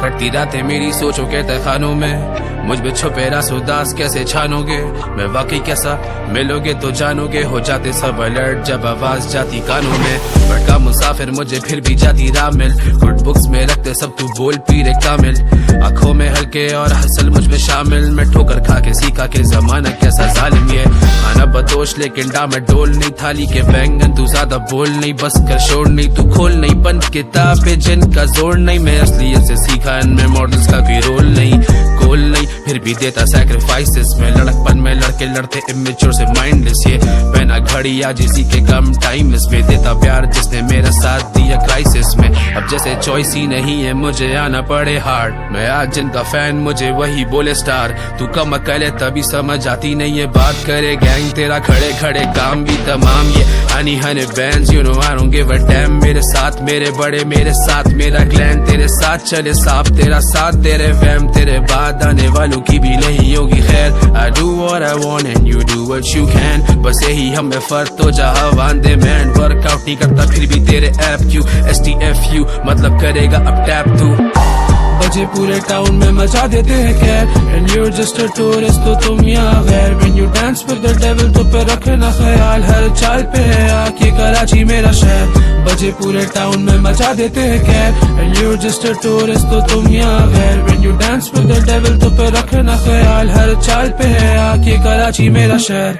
कटती रातें मेरी सोचों के तहखानों में, मुझ में छुपे रास उदास कैसे छानोगे। मैं वाकई कैसा मिलोगे तो जानोगे, हो जाते सब अलर्ट जब आवाज जाती कानों में। भटका मुसाफिर मुझे फिर भी जाती राह मिल, गुड बुक्स में रखते सब तू बोल पीरे कामिल। आंखों में हल्के और हसल मुझ में शामिल, मैं ठोकर खा के सीखा के जमाना कैसा जालिम ये। खाना बदोश लेकिन डा में डोल नहीं, थाली के बैंगन तू ज्यादा बोल नहीं, बस कर शोर नहीं तू खोल नहीं। बंद किताबें जिनका जोर नहीं, मैं असलियत से सीखा इनमें मॉडल्स का कोई रोल नहीं, गोल नहीं फिर भी देता सैक्रिफाइसेस में। लड़कपन में लड़के लड़ते इमेच्योर से माइंडलेस, ये पहना घड़ी आज इसी के कम टाइम इसमें, देता प्यार जिसने मेरा साथ दिया क्राइसिस में। अब जैसे चॉइस ही नहीं है मुझे आना पड़े हार्ड, मैं आज जिनका फैन मुझे वही बोले स्टार। तू कम अकल है तभी समझ आती नहीं है बात, करे गैंग तेरा खड़े खड़े काम भी तमाम। ये Honey Honey bands you know I don't give a dam, मेरे साथ मेरे बड़े मेरे साथ मेरा क्लैन, तेरे साथ चले साफ तेरा साथ तेरे वैम, तेरे बाद आने वालों की भी नहीं होगी खैर। I do what I want and you do what you can, बस यही हमें फर्क तो जहाँ वांदे मैन। वर्कआउट नहीं करता फिर भी तेरे ऐप क्यों, STFU मतलब करेगा अब टैप तू। बजे पूरे टाउन में मचा देते हैं खैर, and you're just a tourist तो तुम यहाँ गैर। When you dance with the devil तो पे रखना ख्याल, हर चाल पे है आके कराची मेरा शहर। बजे पूरे टाउन में मचा देते हैं खैर, and you're just a tourist तो तुम यहाँ गैर। When you dance with the devil तो पे रखना ख्याल, हर चाल पे है आके कराची मेरा शहर।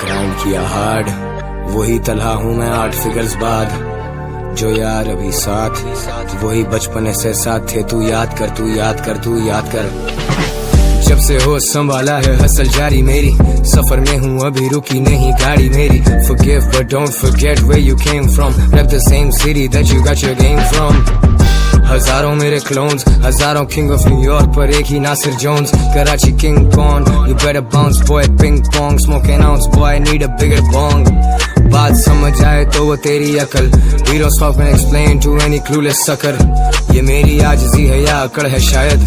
ग्राइंड किया हार्ड, वही तलहा हूँ मैं 8 फिगर्स बाद, जो यार अभी साथ वही बचपन से साथ थे। तू याद कर तू याद कर तू याद कर, जब से हो संभाला है हसल जारी मेरी, सफर में हूँ अभी रुकी नहीं गाड़ी मेरी। Forgive but don't forget where you came from, rep the same city that you got your game from। हजारों मेरे क्लोन्स, हजारों किंग ऑफ न्यूयॉर्क पर एक ही Nasir Jones. Karachi king con, you better bounce boy, ping pong smoking ounce boy, need a bigger bong। बात समझ आए तो वो तेरी अकल, we don't stop and explain to any clueless sucker। ये मेरी आजिज़ी है या अकड़ है शायद,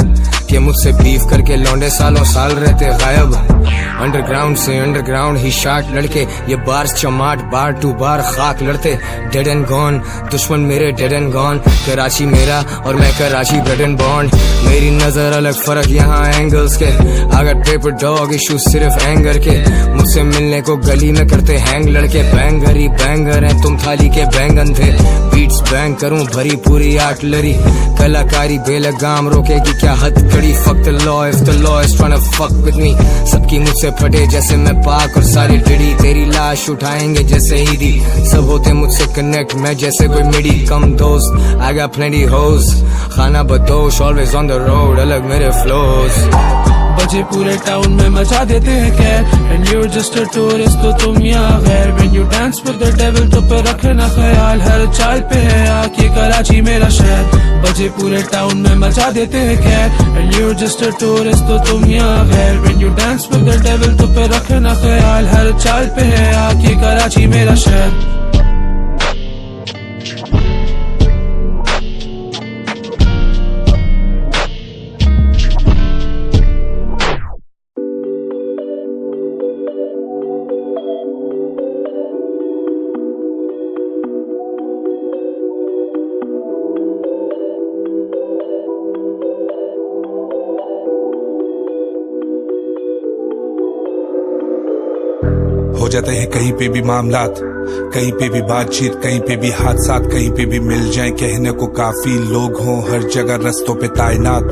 कि मुझसे बीफ करके लौंडे सालों साल रहते गायब। अंडरग्राउंड से अंडरग्राउंड ही शार्ट लड़के, ये बार चमाट बार टू बार खाक लड़ते। डेड एंड गॉन दुश्मन मेरे डेड एंड गॉन, कराची मेरा और मैं कराची ब्रेड एंड बॉन्ड। मेरी नजर अलग फर्क यहाँ एंगल्स के, अगर पेपर डॉग इशू सिर्फ एंगर के। मुझसे मिलने को गली में करते हैंग लड़के, बैंगर ही बैंगर हैं तुम थाली के बैंगन थे। बीट्स बैंग करूं भरी पूरी आर्टिलरी, कलाकारी बेलगाम रोकेगी क्या हद कड़ी। Fuck the law if the law is trying to fuck with me, सबकी मुझसे फटे जैसे मैं पाक और सारी टिड़ी। तेरी लाश उठाएंगे जैसे ईदी, सब होते मुझसे कनेक्ट मैं जैसे कोई मिडी। कम दोस्त I got plenty hoes, खाना बदोश always on the road, अलग मेरे flows। बजे पूरे टाउन में मचा देते हैं खैर, and you're just a tourist तो तुम यहाँ गैर। When you dance with the devil तो पे रखना ख्याल, हर चाल पे है आके कराची मेरा शहर। बजे पूरे टाउन में मचा देते हैं खैर, and you're just a tourist तो तुम यहाँ गैर। When you dance with the devil तो पे रखना ख्याल, हर चाल पे है आके कराची मेरा शहर। हो जाते हैं कहीं पे भी मामलात, कहीं पे भी बातचीत, कहीं पे भी हादसात, कहीं पे भी मिल जाए कहने को काफी लोग हों हर जगह रस्तों पे तैनात।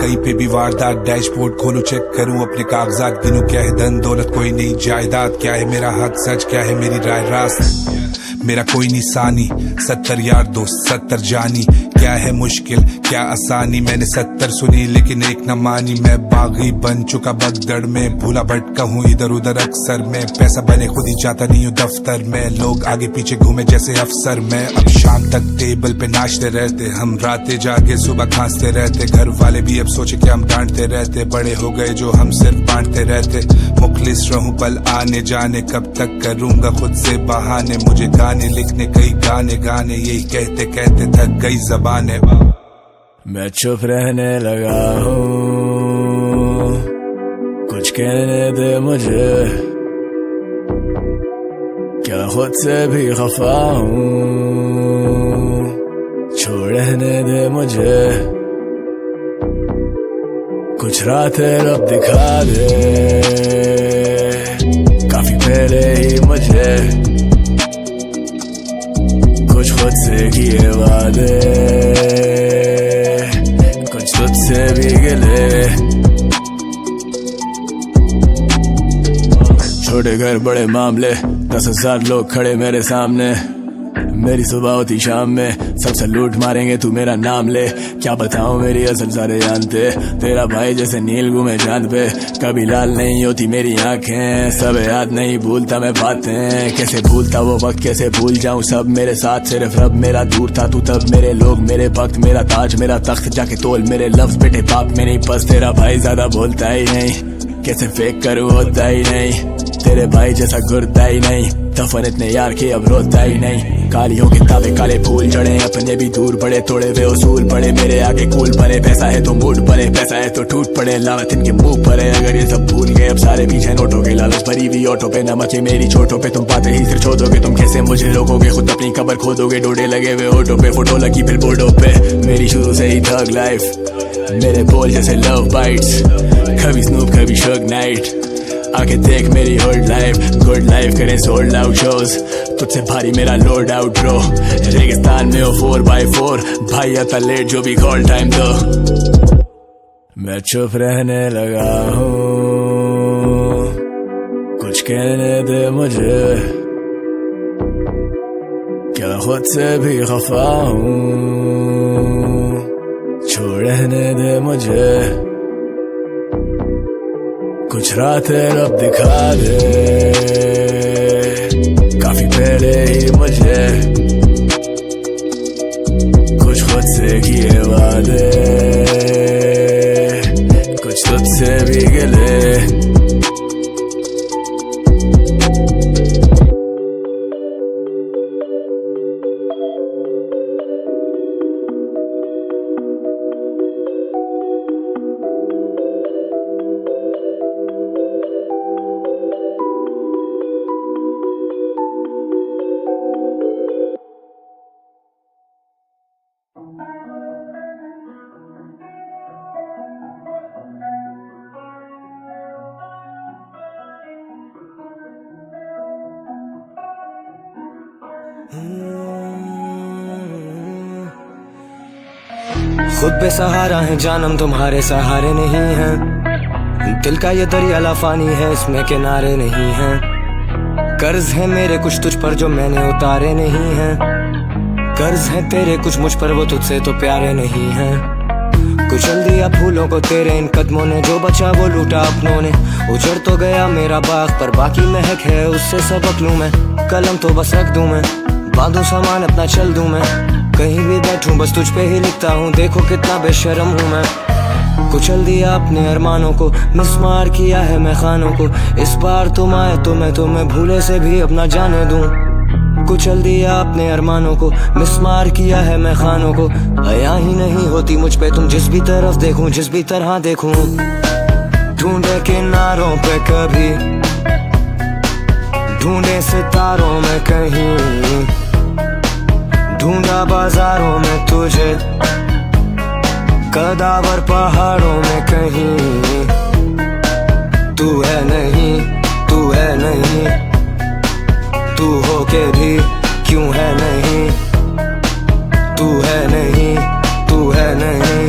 कहीं पे भी वारदात, डैशबोर्ड खोलूं चेक करूं अपने कागजात, गिनूं क्या है धन दौलत कोई नहीं जायदाद, क्या है मेरा हक सच क्या है मेरी राय रास्त। मेरा कोई निशानी 70 यार दोस्त 70 जानी, क्या है मुश्किल क्या आसानी, मैंने 70 सुनी लेकिन एक न मानी। मैं बागी बन चुका बगदड़ में, भूला भटका हूँ इधर उधर अक्सर में, पैसा बने खुद ही जाता नहीं हूँ दफ्तर में, लोग आगे पीछे घूमे जैसे अफसर में। अब शाम तक टेबल पे नाचते रहते हम, रातें जागे सुबह खांसते रहते, घर वाले भी अब सोचे कि हम डांटते रहते, बड़े हो गए जो हम सिर्फ बांटते रहते। मुखलिस रहूं पल आने जाने, कब तक करूंगा खुद से बहाने, मुझे गाने लिखने कई गाने गाने, यही कहते कहते थक गई ज़बानें। मैं चुप रहने लगा हूँ, कुछ कहने दे मुझे, क्या खुद से भी खफा हूँ। छोड़ रहने दे मुझे, कुछ रातें रब दिखा दे, काफी पहले ही मुझे कुछ खुद से किए वादे, कुछ तुझसे भी गिले। छोटे घर बड़े मामले, 10,000 लोग खड़े मेरे सामने, मेरी सुबह होती शाम में, सबसे लूट मारेंगे तू मेरा नाम ले। क्या बताऊं मेरी असल सारे जानते, तेरा भाई जैसे नील घूमे चांद पे, कभी लाल नहीं होती मेरी आंखें, सब याद नहीं भूलता मैं बातें, कैसे भूलता वो वक्त कैसे भूल जाऊं सब मेरे साथ, सिर्फ रब मेरा दूर था तू तब, मेरे लोग मेरे वक्त मेरा ताज मेरा तख्त, जाके तोल मेरे लफ्ज बेटे बाप में नहीं, बस तेरा भाई ज्यादा बोलता ही नहीं, कैसे फेक करूं होता ही नहीं, तेरे भाई जैसा घुरता ही नहीं, दफन इतने यार के अब रोता ही नहीं, कालियों के ताबे काले फूल चढ़े, अपने भी दूर पड़े, थोड़े वे उसूल पड़े, मेरे आगे कूल पड़े, पैसा है तो मूड पड़े, पैसा है तो टूट पड़े, लानत इनके मुंह पड़े, अगर ये सब भूल गए अब सारे पीछे नोटों के, लालच भरी हुई ऑटो पे, नमक है मेरी चोटों पे, तुम बातें ही सिर्फ छोड़ोगे, तुम कैसे मुझे रोकोगे, खुद अपनी कब्र खोदोगे, डोडे लगे हुए ऑटो पे, फोटो लगी फिर बोर्डों पे, मेरी शुरू से ही थग लाइफ, मेरे बोल जैसे लव बाइट्स, कभी स्नूप कभी शग नाइट, आके देख मेरी होल्ड लाइफ, गुड लाइफ करें सोल्ड आउट शोज, तुझसे भारी मेरा लोड आउट ब्रो, रेगिस्तान में हो 4x4, भाई आता लेट जो भी कॉल टाइम दो, मैं चुप रहने लगा हूँ, कुछ कहने दे मुझे, क्या खुद से भी खफा हूँ, छोड़ रहने दे मुझे, कुछ रातें रब दिखा दे, काफी पहले ही मुझे कुछ खुद से किए वादे, कुछ तुझसे भी गिले। खुद बेसहारा है जानम तुम्हारे सहारे नहीं हैं, दिल का ये दरिया लाफानी है इसमें किनारे नहीं हैं, कर्ज है मेरे कुछ तुझ पर जो मैंने उतारे नहीं हैं, कर्ज है तेरे कुछ मुझ पर वो तुझसे तो प्यारे नहीं हैं, कुचल दिया फूलों को तेरे इन कदमों ने, जो बचा वो लूटा अपनों ने, उजड़ तो गया मेरा बाग पर बाकी महक है उससे सबक लूं मैं, कलम तो बस रख दूं मैं, बांधूं सामान अपना चल दूं मैं, कहीं भी बैठूं बस तुझ पे ही लिखता हूँ, देखो कितना बेशर्म हूँ मैं, कुचल दिया अपने अरमानों को, मिसमार किया है मैं खानों को, इस बार तुम आए तो मैं तुम्हें भूले से भी अपना जाने दूं, कुचल दिया अपने अरमानों को, मिसमार किया है मैं खानों को, हया ही नहीं होती मुझ पे तुम जिस भी तरफ देखूं जिस भी तरह देखूं, ढूंढे किनारों पे कभी, ढूंढे सितारों में कहीं, ढूंढा बाजारों में तुझे, कदावर पहाड़ों में कहीं, तू है नहीं, तू है नहीं, तू हो के भी क्यों है नहीं, तू है नहीं, तू है नहीं,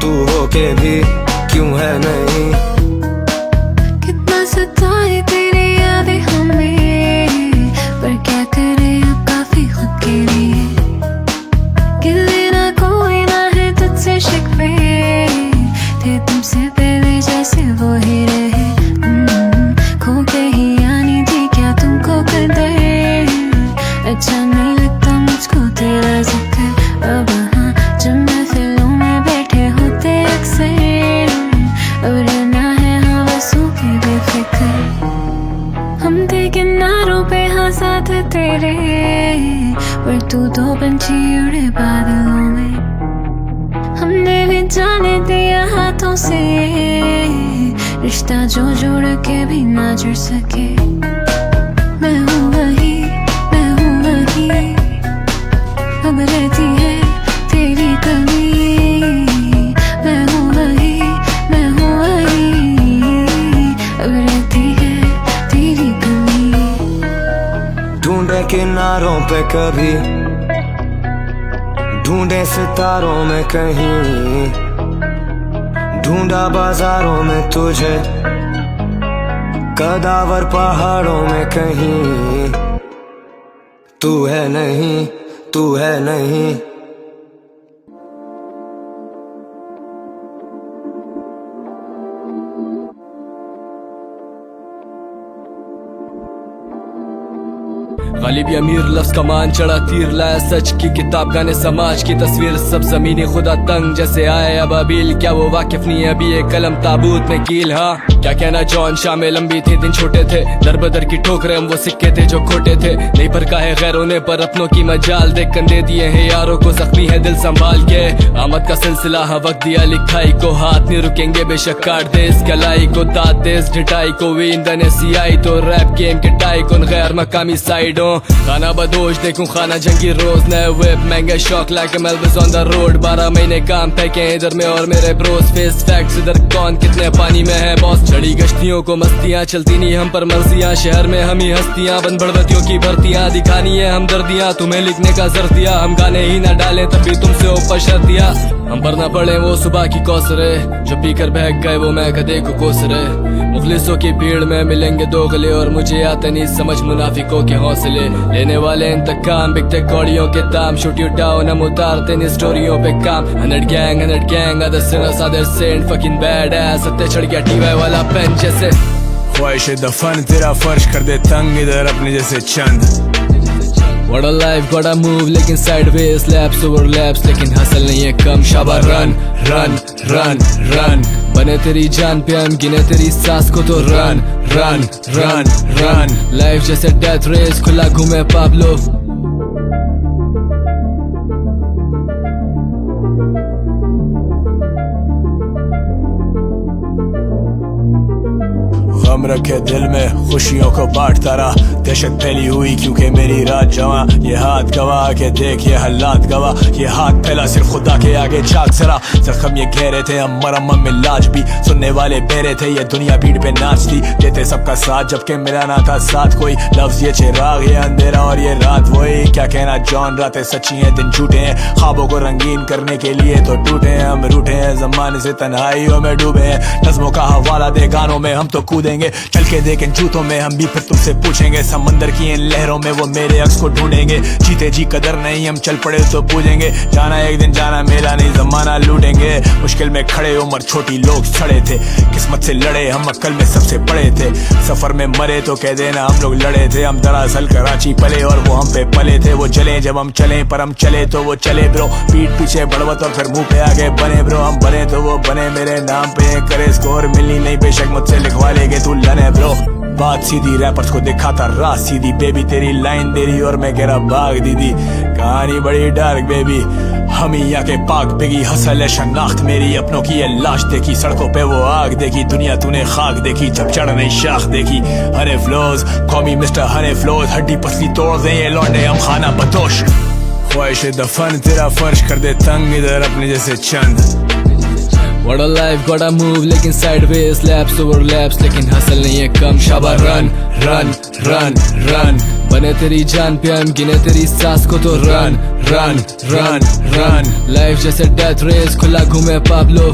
तू हो के भी क्यों है नहीं, कितना सताए तेरी यादें हमें, पर क्या करें अब काफी खुद के लिए, गिले ना कोई ना है तुझसे शिकवे, थे तुमसे पहले जैसे वो ही रहे, खो के ही आनी थी क्या तुमको कदर, अच्छा नहीं लगता मुझको तेरा जिक्र, अब हाँ जब महफिलों में बैठे होते अक्सर, अब रहना है हवसों के बेफिक्र, हम थे किनारों पे हाँ साथ तेरे, पर तू दो पंछी उड़े बादलों में, हमने भी जाने दिया हाथों से, रिश्ता जो जोड़ के भी ना जुड़ सके, मैं हूँ वही, अब रहती पे कभी, ढूंढे सितारों में कहीं, ढूंढा बाजारों में तुझे, कदावर पहाड़ों में कहीं, तू है नहीं, तू है नहीं। गालिब अमीर लफ्ज कमान चढ़ा तीर लाया सच की किताब गाने समाज की तस्वीर सब जमीनी खुदा तंग जैसे आए अबाबिल। क्या वो वाकिफ नहीं है अभी एक कलम ताबूत में कील। हाँ क्या कहना जॉन शामें लंबी थी दिन छोटे थे, दर बदर की ठोकरें हम वो सिक्के थे जो खोटे थे। नहीं पर काहे गैरों ने पर अपनों की मजाल देख कंधे दिए हैं यारों को, जख्मी है दिल संभाल के। आमद का सिलसिला हाँ वक्त दिया लिखाई को, हाथ नहीं रुकेंगे बेशक काट दे इस कलाई को, दाद दे इस ढिटाई को। वी इंडोनेशियाई तो रैप गेम के टाई कौन गैर मकामी साइडों। खाना बदोश देखूं खाना जंगी रोज, नए वेब महंगे शौक लाके मेलविस ऑन द रोड। 12 महीने काम फेंके इधर में और मेरे ब्रोस, फेस फैक्ट्स इधर कौन कितने पानी में है बॉस। चढ़ी गश्तियों को मस्तियां चलती नहीं हम पर मर्जियां, शहर में हम ही हस्तियां बन बढ़वतियों की भर्तियां। दिखानी है हमदर्दियां तुम्हें लिखने का जर दिया, हम गाने ही ना डालें तभी तुमसे ऊपर शर्तियां। हम पर ना पड़े वो सुबह की कौसरे, जो पीकर बहक गए वो मैं कदे को कोसरे। मुखलिसों की भीड़ में मिलेंगे दो गले और मुझे आते नहीं समझ मुनाफिकों के हौसले। लेने वाले इंतकाम बिकते कौड़ियों के दाम, शूट यू डाउन हम उतारते नहीं स्टोरियों पे काम। 100 gang other sinners other saint fucking bad ass, सत्ते चढ़ गया टीवाई वाला पेन जैसे। ख्वाहिश दफन तेरा फर्श कर दे तंग इधर अपने जैसे चंद। What a life, gotta move लेकिन sideways, laps over laps लेकिन हसल नहीं है कम। शाबा run, run, run, run, बने तेरी जान पे हम गिने तेरी सांस को तो run, run, run, run। Life जैसे death race खुला घूमे पाब्लो। गम रखे दिल में खुशियों को बांटता रहा, दहशत फैली हुई क्योंकि मेरी रात जवा। ये हाथ गवा के देख ये हालात गवा, ये हाथ फैला सिर्फ खुदा के आगे झाग सरा। जख्म ये गहरे थे हम मरम में लाज भी, सुनने वाले बेरे थे ये दुनिया भीड़ पे नाचती। देते सबका साथ जबकि मेरा ना था साथ कोई, लफ्ज ये चिराग ये अंधेरा और ये रात वही। क्या कहना जॉन रातें सच्ची हैं दिन झूठे हैं, ख्वाबों को रंगीन करने के लिए तो टूटे हैं हम रूठे हैं। जमाने से तन्हाइयों में डूबे हैं, नज़्मों का हवाला दे गानों में हम तो कूदेंगे। चल के देखें जूतों में हम भी फिर तुमसे पूछेंगे, समंदर की इन लहरों में वो मेरे अक्स को ढूंढेंगे। जीते जी कदर नहीं हम चल पड़े तो पूजेंगे, जाना एक दिन जाना मेला नहीं जमाना लूटेंगे। मुश्किल में खड़े उम्र छोटी लोग सड़े थे, किस्मत से लड़े हम अक्ल में सबसे बड़े थे। सफर में मरे तो कह देना हम लोग लड़े थे, हम दरअसल कराची पले और वो हम पे पले थे। वो चले जब हम चले पर हम चले तो वो चले ब्रो, पीठ पीछे बढ़वत और फिर मुंह पे आगे बने ब्रो। हम बने तो वो बने मेरे नाम पे, करे स्कोर मिलनी नहीं बेशक मुझसे लिखवा लेगे तू लने ब्रो। बात सीधी रैपर्स को दिखाता रात सीधी, बेबी तेरी लाइन दे रही और मैं कह रहा भाग दीदी। कहानी बड़ी डार्क बेबी, हम ही आके पाक बेगी। हसल है शनाख्त मेरी अपनों की ये लाश देखी, सड़कों पे वो आग देखी। दुनिया तूने खाक देखी जब चढ़ नहीं शाख देखी। हरे फ्लोज कॉमी मिस्टर हरे फ्लोज, हड्डी पसली तोड़ दे ये लौंडे हम खाना बदोश। ख्वाहिश दफन तेरा फर्श कर दे तंग इधर अपने जैसे चंद। What a life, gotta move लेकिन sideways, laps over laps लेकिन हसल नहीं है कम। शाबा run, run, run, run, बने तेरी जान पे हम गिने तेरी सांस को तो run, run, run, run। Life जैसे death race खुला घूमे पाब्लो।